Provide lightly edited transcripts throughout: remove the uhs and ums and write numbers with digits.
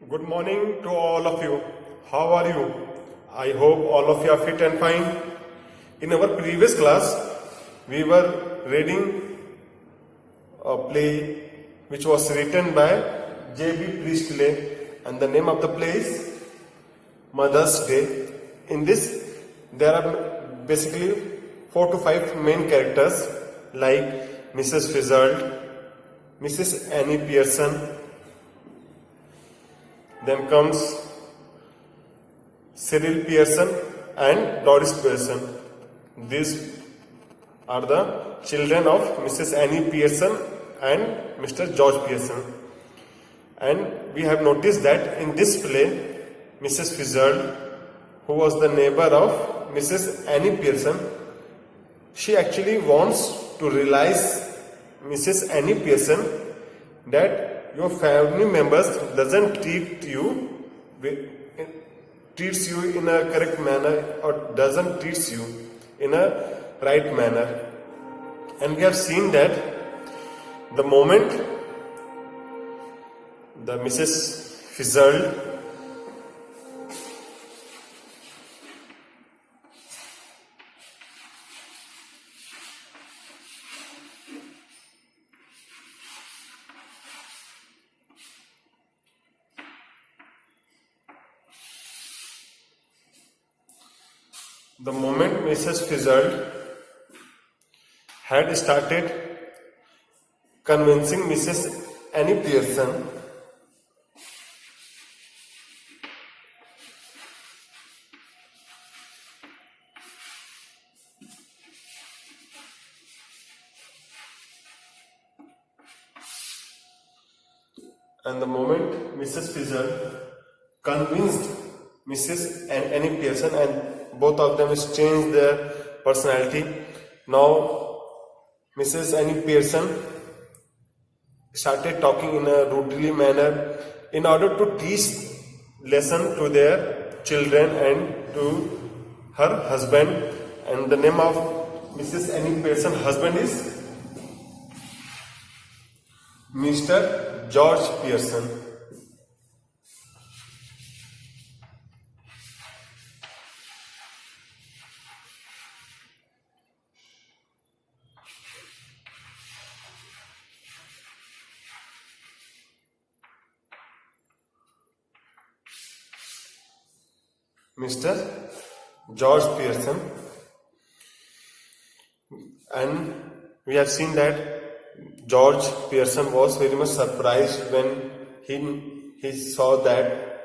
Good morning to all of you. How are you? I hope all of you are fit and fine. In our previous class, we were reading a play which was written by J.B. Priestley, and the name of the play is Mother's Day. In this, there are basically 4 to 5 main characters like Mrs. Fitzgerald, Mrs. Annie Pearson, then comes Cyril Pearson and Doris Pearson. These are the children of Mrs. Annie Pearson and Mr. George Pearson. And we have noticed that in this play, Mrs. Fitzgerald, who was the neighbor of Mrs. Annie Pearson, she actually wants to realize Mrs. Annie Pearson that your family members doesn't treats you in a correct manner or doesn't treats you in a right manner. And we have seen that the moment the Mrs. Fitzgerald Fitzgerald had started convincing Mrs. Annie Pearson and the moment Mrs. Fitzgerald convinced Mrs. Annie Pearson, and both of them has changed their personality. Now Mrs. Annie Pearson started talking in a rudely manner in order to teach lesson to their children and to her husband. And the name of Mrs. Annie Pearson husband is Mr. George Pearson. Mr. George Pearson, and we have seen that George Pearson was very much surprised when he saw that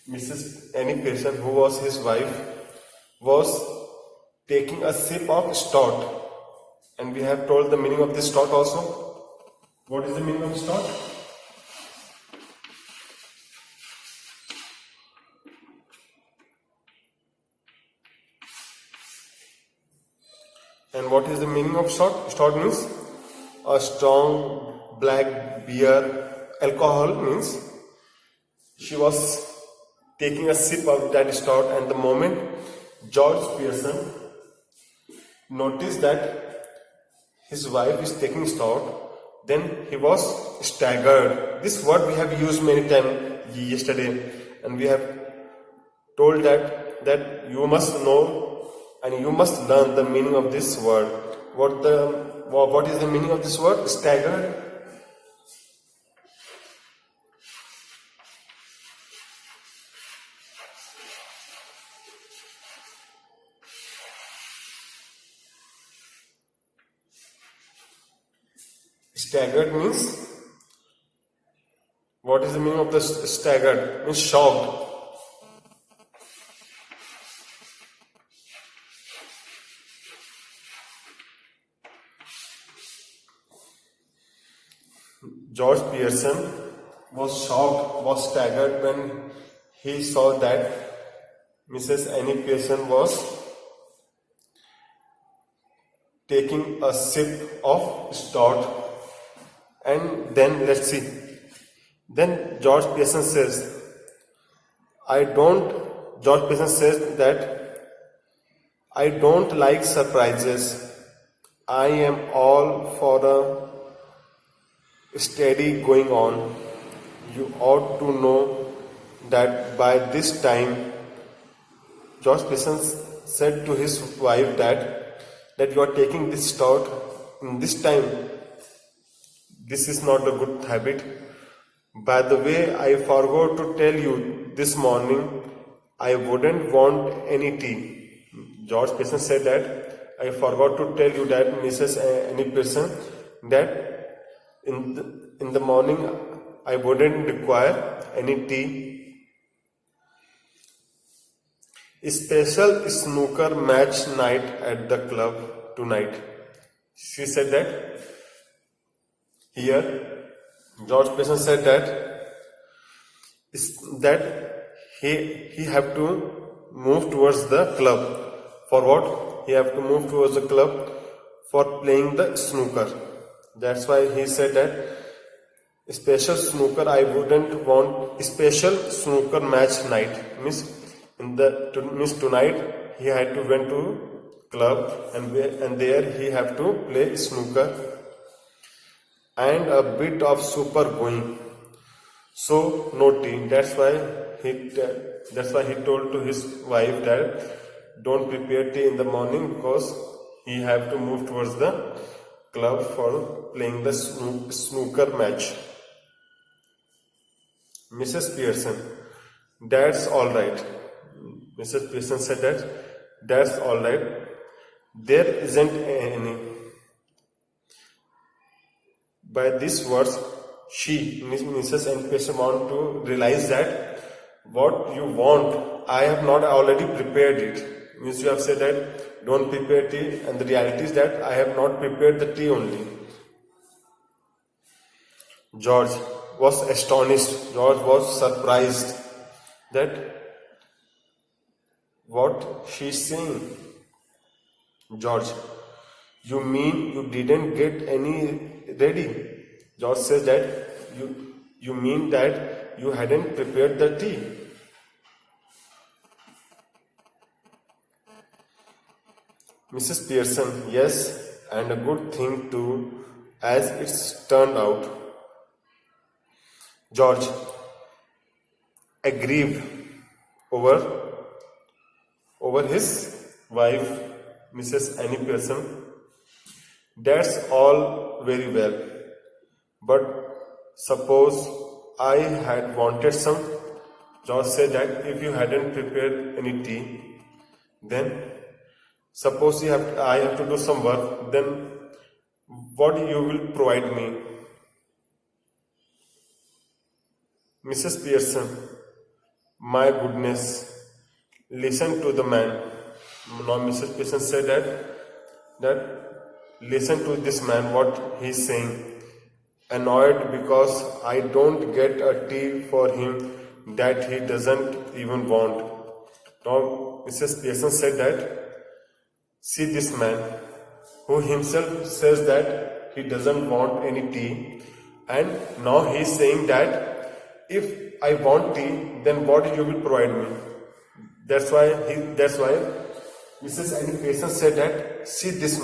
Mrs. Annie Pearson, who was his wife, was taking a sip of stout. And we have told the meaning of this stout also. What is the meaning of stout? And what is the meaning of stout? Stout means a strong black beer. Alcohol means she was taking a sip of that stout, and the moment George Pearson noticed that his wife is taking stout, then he was staggered. This word we have used many times yesterday, and we have told that you must know and you must learn the meaning of this word. What is the meaning of this word? Staggered. Staggered means, what is the meaning of the staggered? Means shocked. George Pearson was shocked, was staggered when he saw that Mrs. Annie Pearson was taking a sip of stout. And then let's see. Then George Pearson says that I don't like surprises. I am all for a steady going on. You ought to know that by this time, George Pearson said to his wife that you are taking this stout in this time. This is not a good habit. By the way, I forgot to tell you this morning, I wouldn't want any tea. George Pearson said that I forgot to tell you that Mrs. Annie Pearson that in the morning I wouldn't require any tea. Special snooker match night at the club tonight. She said that. Here, George Pearson said that he have to move towards the club. For what? He have to move towards the club for playing the snooker. That's why he said that special snooker. I wouldn't want special snooker match night. Means tonight he had to went to club and there he have to play snooker and a bit of super going. So no tea. That's why he told to his wife that don't prepare tea in the morning because he have to move towards the club for playing the snooker match. Mrs. Pearson, that's all right. Mrs. Pearson said that's all right. There isn't any. By these words, Mrs. Annie Pearson want to realize that what you want, I have not already prepared it. Means you have said that don't prepare tea, and the reality is that I have not prepared the tea only. George was astonished. George was surprised that what she's saying. George, you mean you didn't get any ready? George says that you mean that you hadn't prepared the tea. Mrs. Pearson, yes, and a good thing too, as it's turned out. George, aggrieved over his wife, Mrs. Annie Pearson. That's all very well, but suppose I had wanted some. George said that if you hadn't prepared any tea, then suppose I have to do some work, then what you will provide me? Mrs. Pearson, my goodness, listen to the man. Now Mrs. Pearson said that listen to this man, what he's saying. Annoyed because I don't get a tea for him that he doesn't even want. Now Mrs. Pearson said that, see this man who himself says that he doesn't want any tea, and now he's saying that if I want tea, then what you will provide me? That's why Mrs. Annie Pearson said that, see this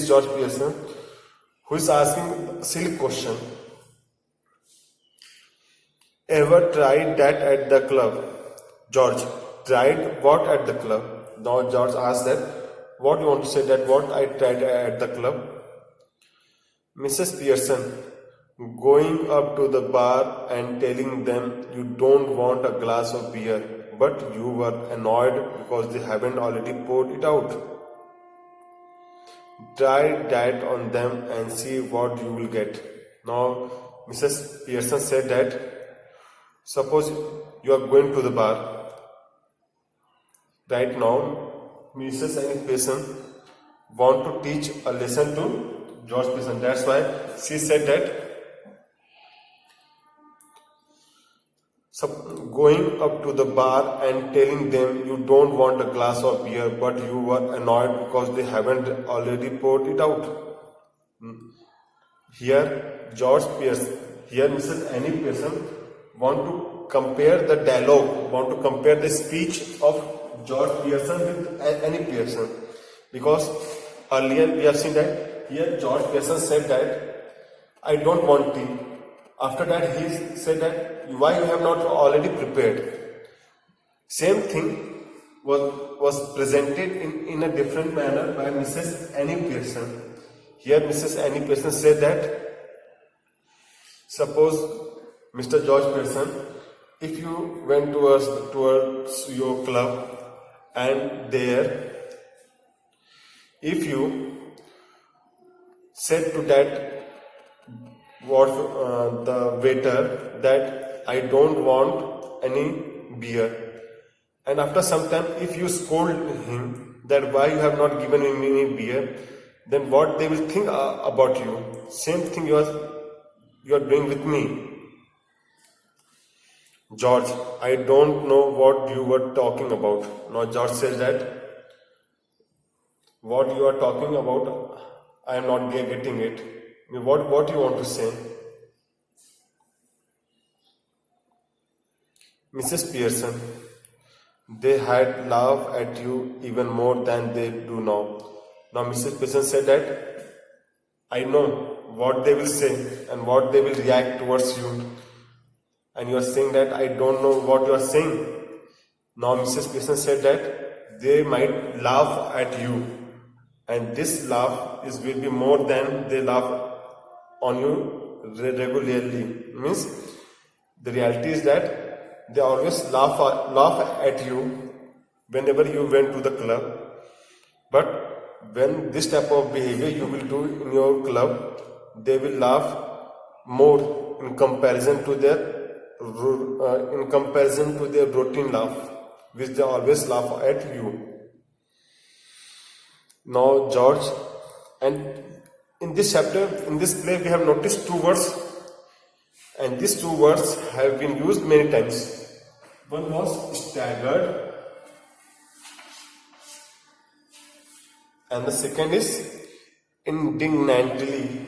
George Pearson, who is asking a silly question. Ever tried that at the club? George, tried what at the club? Now George asked that, what you want to say that what I tried at the club? Mrs. Pearson, going up to the bar and telling them you don't want a glass of beer, but you were annoyed because they haven't already poured it out. Try that on them and see what you will get. Now Mrs. Pearson said that, suppose you are going to the bar. Right now, Mrs. Annie Pearson want to teach a lesson to George Pearson. That's why she said that, going up to the bar and telling them you don't want a glass of beer, but you were annoyed because they haven't already poured it out. Here Mrs. Annie Pearson want to compare the dialogue, want to compare the speech of George Pearson with Annie Pearson, because earlier we have seen that here George Pearson said that I don't want tea, After that, he said that why you have not already prepared. Same thing was presented in a different manner by Mrs. Annie Pearson. Here, Mrs. Annie Pearson said that suppose Mr. George Pearson, if you went towards your club and there, if you said to that the waiter that I don't want any beer, and after some time if you scold him that why you have not given me any beer, then what they will think about you. Same thing you are doing with me. George, I don't know what you were talking about. Now George says that what you are talking about, I am not getting it. What you want to say? Mrs. Pearson, they had laughed at you even more than they do now. Now Mrs. Pearson said that I know what they will say and what they will react towards you. And you are saying that I don't know what you are saying. Now Mrs. Pearson said that they might laugh at you, and this laugh will be more than they laugh on you regularly. Means the reality is that they always laugh at you whenever you went to the club. But when this type of behavior you will do in your club, they will laugh more in comparison to their routine laugh, which they always laugh at you. Now George, and in this chapter, in this play, we have noticed two words, and these two words have been used many times. One was staggered, and the second is indignantly.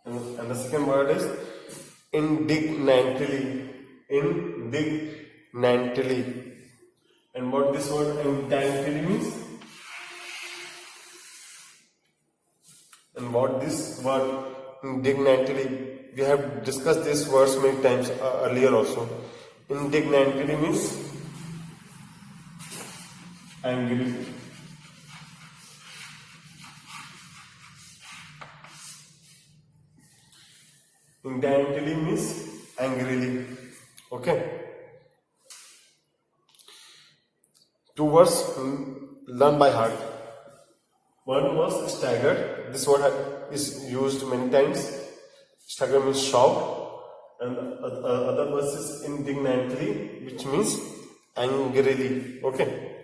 And the second word is indignantly. Indignantly. And what this word indignantly means? And what this word indignantly, we have discussed these words many times earlier also. Indignantly means angry. Indignantly means angrily. Okay. Two words learned by heart. One was staggered. This word is used many times. Stagger means shout. And the other word is indignantly, which means angrily. Okay.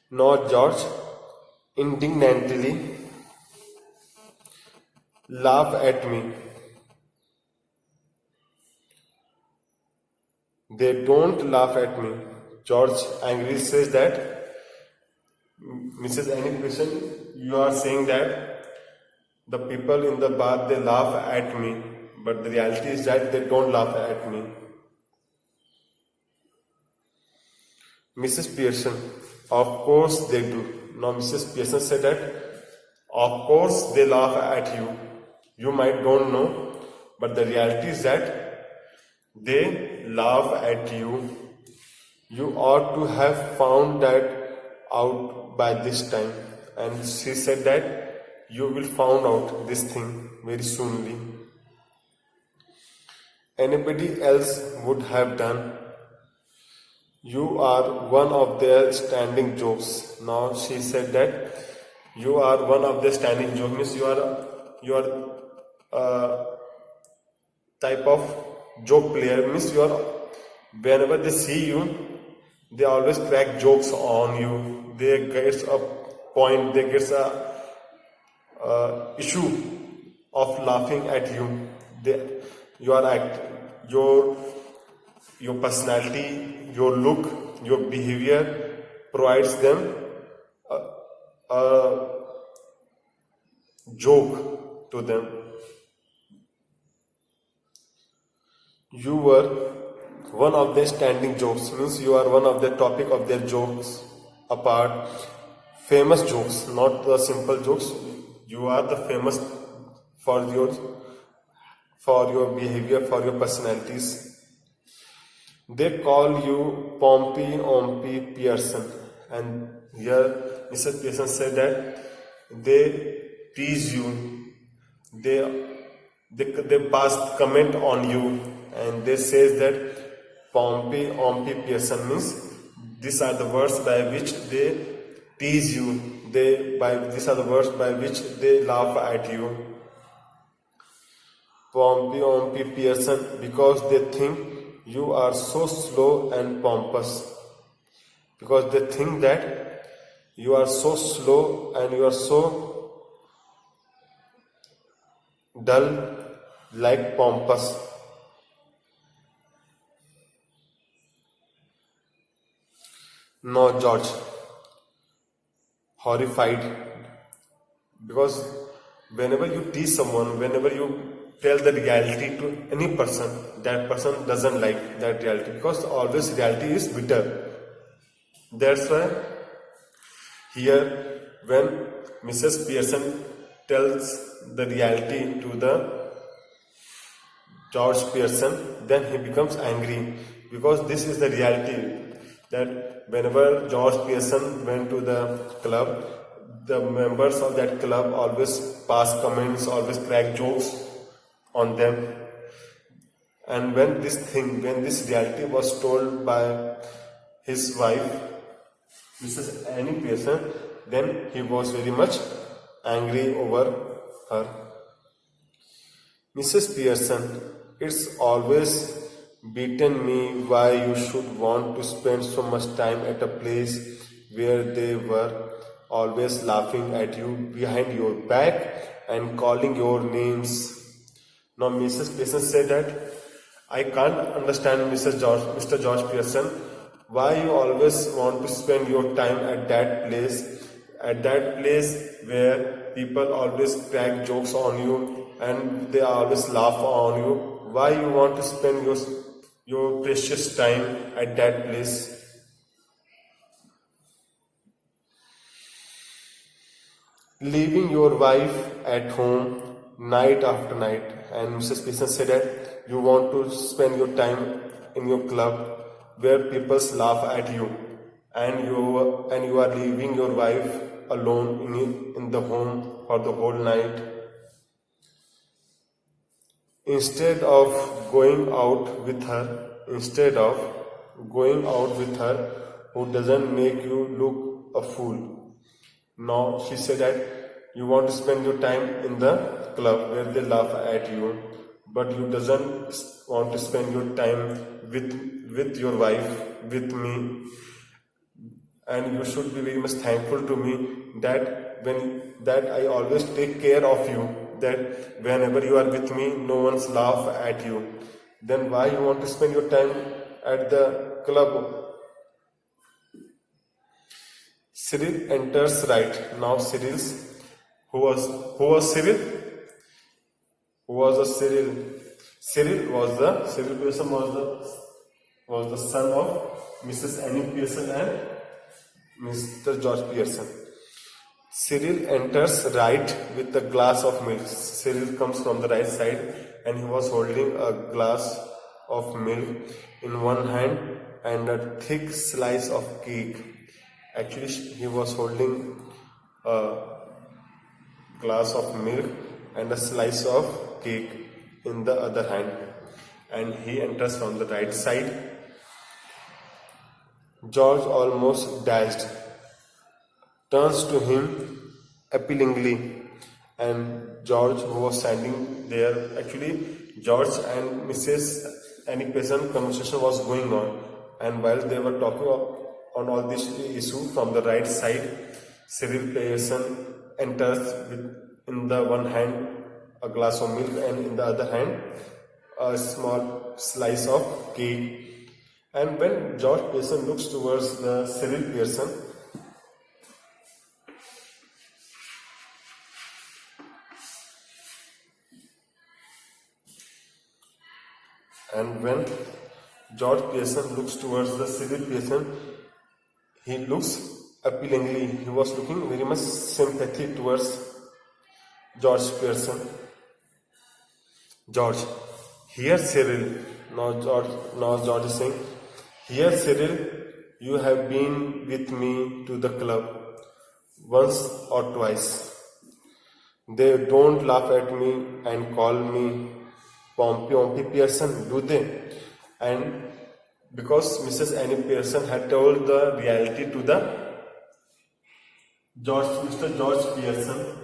Now George indignantly laugh at me. They don't laugh at me. George angrily says that, Mrs. Annie Pearson, you are saying that the people in the bar, they laugh at me. But the reality is that they don't laugh at me. Mrs. Pearson, of course they do. Now Mrs. Pearson said that, of course they laugh at you. You might don't know, but the reality is that they laugh at you. You ought to have found that out by this time. And she said that you will find out this thing very soonly. Anybody else would have done. You are one of their standing jokes. Now she said that you are one of the standing jokes. Means you are type of joke player. Means you are, whenever they see you, they always crack jokes on you. They get a point, they get a issue of laughing at you. Your personality, your look, your behavior provides them a joke to them. You were one of the standing jokes means you are one of the topic of their jokes apart. Famous jokes, not the simple jokes. You are the famous for your behavior, for your personalities. They call you Pompey Ompy Pearson, and here Mrs. Pearson said that they tease you, they they pass comment on you, and they says that Pompey Ompy Pearson means these are the words by which they tease you. These are the words by which they laugh at you. Pompey Ompy Pearson, because they think you are so slow and pompous. Because they think that you are so slow and you are so dull like pompous. No, George, horrified, because whenever you tease someone, whenever you tell the reality to any person, that person doesn't like that reality, because always reality is bitter. That's why here when Mrs. Pearson tells the reality to the George Pearson, then he becomes angry, because this is the reality that whenever George Pearson went to the club, the members of that club always pass comments, always crack jokes on them. And when this reality was told by his wife, Mrs. Annie Pearson, then he was very much angry over her. Mrs. Pearson, it's always beaten me why you should want to spend so much time at a place where they were always laughing at you behind your back and calling your names. Now Mrs. Pearson said that I can't understand Mr. George Pearson, why you always want to spend your time at that place where people always crack jokes on you and they always laugh on you. Why you want to spend your precious time at that place? Leaving your wife at home night after night, and Mrs. Pearson said that you want to spend your time in your club where people laugh at you, and you are leaving your wife alone in the home for the whole night. Instead of going out with her, who doesn't make you look a fool. Now she said that you want to spend your time in the club where they laugh at you, but you doesn't want to spend your time with your wife, with me. And you should be very much thankful to me that I always take care of you, that whenever you are with me, no one's laugh at you. Then why you want to spend your time at the club? Cyril enters right now. Who was Cyril? Who was the Cyril? Cyril Pearson was the son of Mrs. Annie Pearson and Mr. George Pearson. Cyril enters right with a glass of milk. Cyril comes from the right side and he was holding a glass of milk in one hand and a thick slice of cake. Actually, he was holding a glass of milk and a slice of cake in the other hand, and he enters from the right side. George, almost dashed, turns to him appealingly, and George, who was standing there, actually George and Mrs. Annie Pearson conversation was going on, and while they were talking on all this issue, from the right side, Cyril Pearson enters with in the one hand a glass of milk and in the other hand a small slice of cake. And when George Pearson looks towards the Cyril Pearson, George Pearson looks towards the Cyril Pearson. He looks appealingly. He was looking very much sympathy towards George Pearson. George, here Cyril. Now George is saying, here Cyril, you have been with me to the club once or twice. They don't laugh at me and call me Pompey Pearson, do they? And because Mrs. Annie Pearson had told the reality to the Mr. George Pearson,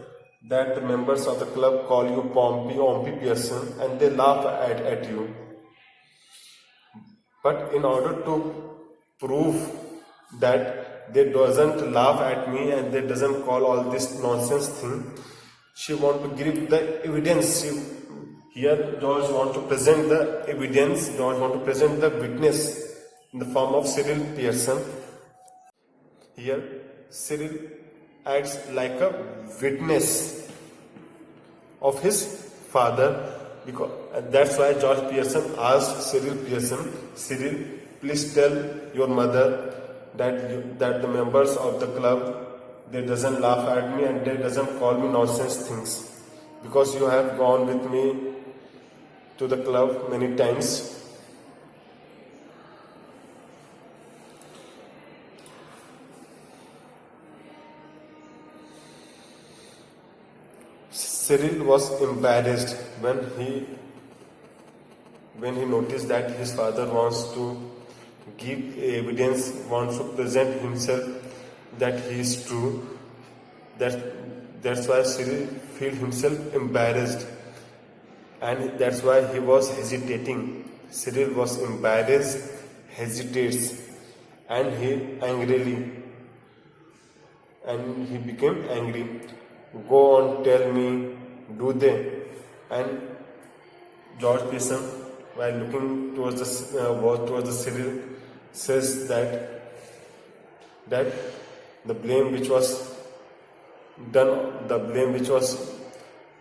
that the members of the club call you Pompey Pearson and they laugh at you. But in order to prove that they doesn't laugh at me and they doesn't call all this nonsense thing, she want to give the evidence. Here George want to present the evidence, George want to present the witness in the form of Cyril Pearson. Here Cyril acts like a witness of his father, because that's why George Pearson asked Cyril Pearson, Cyril, please tell your mother that the members of the club, they doesn't laugh at me and they doesn't call me nonsense things, because you have gone with me to the club many times. Cyril was embarrassed when he noticed that his father wants to give evidence, wants to present himself that he is true. That's why Cyril felt himself embarrassed, and that's why he was hesitating. Cyril was embarrassed, hesitates, and he became angry. Go on, tell me, do they? And George Pearson, while looking towards the Cyril, says that the blame which was done, the blame which was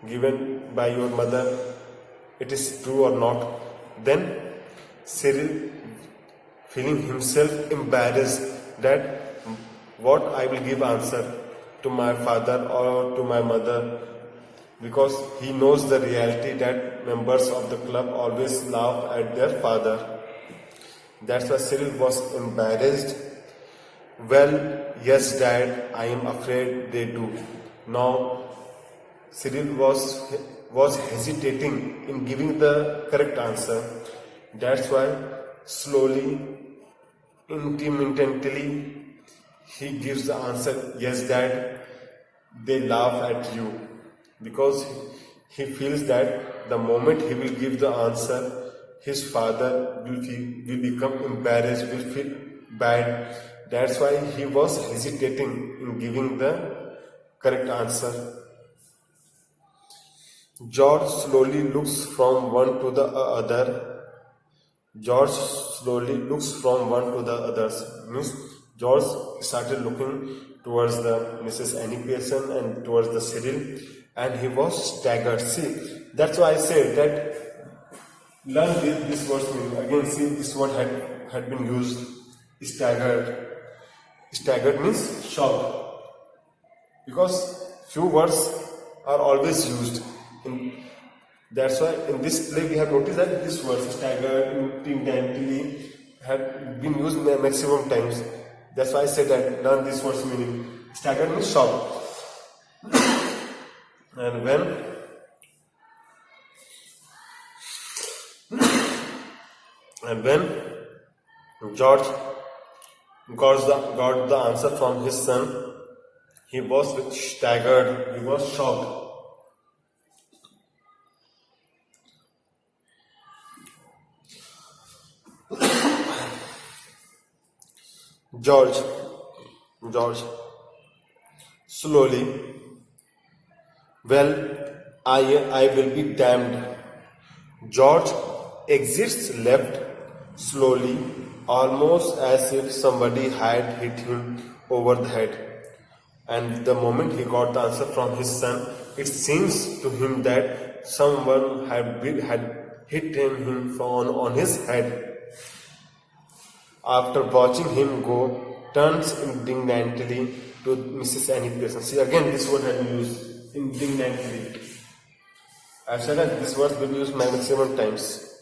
given by your mother, it is true or not. Then Cyril, feeling himself embarrassed, that what I will give answer to my father or to my mother, because he knows the reality that members of the club always laugh at their father. That's why Cyril was embarrassed. Well, yes, Dad, I am afraid they do. Now, Cyril was hesitating in giving the correct answer. That's why slowly, intermittently, he gives the answer, yes, Dad, they laugh at you. Because he feels that the moment he will give the answer, his father will become embarrassed, will feel bad. That's why he was hesitating in giving the correct answer. George slowly looks from one to the other. George slowly looks from one to the others. Means George started looking towards the Mrs. Annie Pearson and towards the Cyril, and he was staggered. See, that's why I said that learn this word meaning. Again, see, this word had been used. Staggered. Staggered means shocked. Because few words are always used. That's why in this play we have noticed that this word staggered, intently had been used maximum times. That's why I said that learn this word's meaning. Staggered means shocked. And when George got the answer from his son, he was staggered, he was shocked. George, slowly, well, I will be damned. George exits left slowly, almost as if somebody had hit him over the head. And the moment he got the answer from his son, it seems to him that someone had hit him on his head. after watching him go, turns indignantly to Mrs. Annie Pearson. See, again, this word has been used, indignantly. I've said that this word will be used maximum times.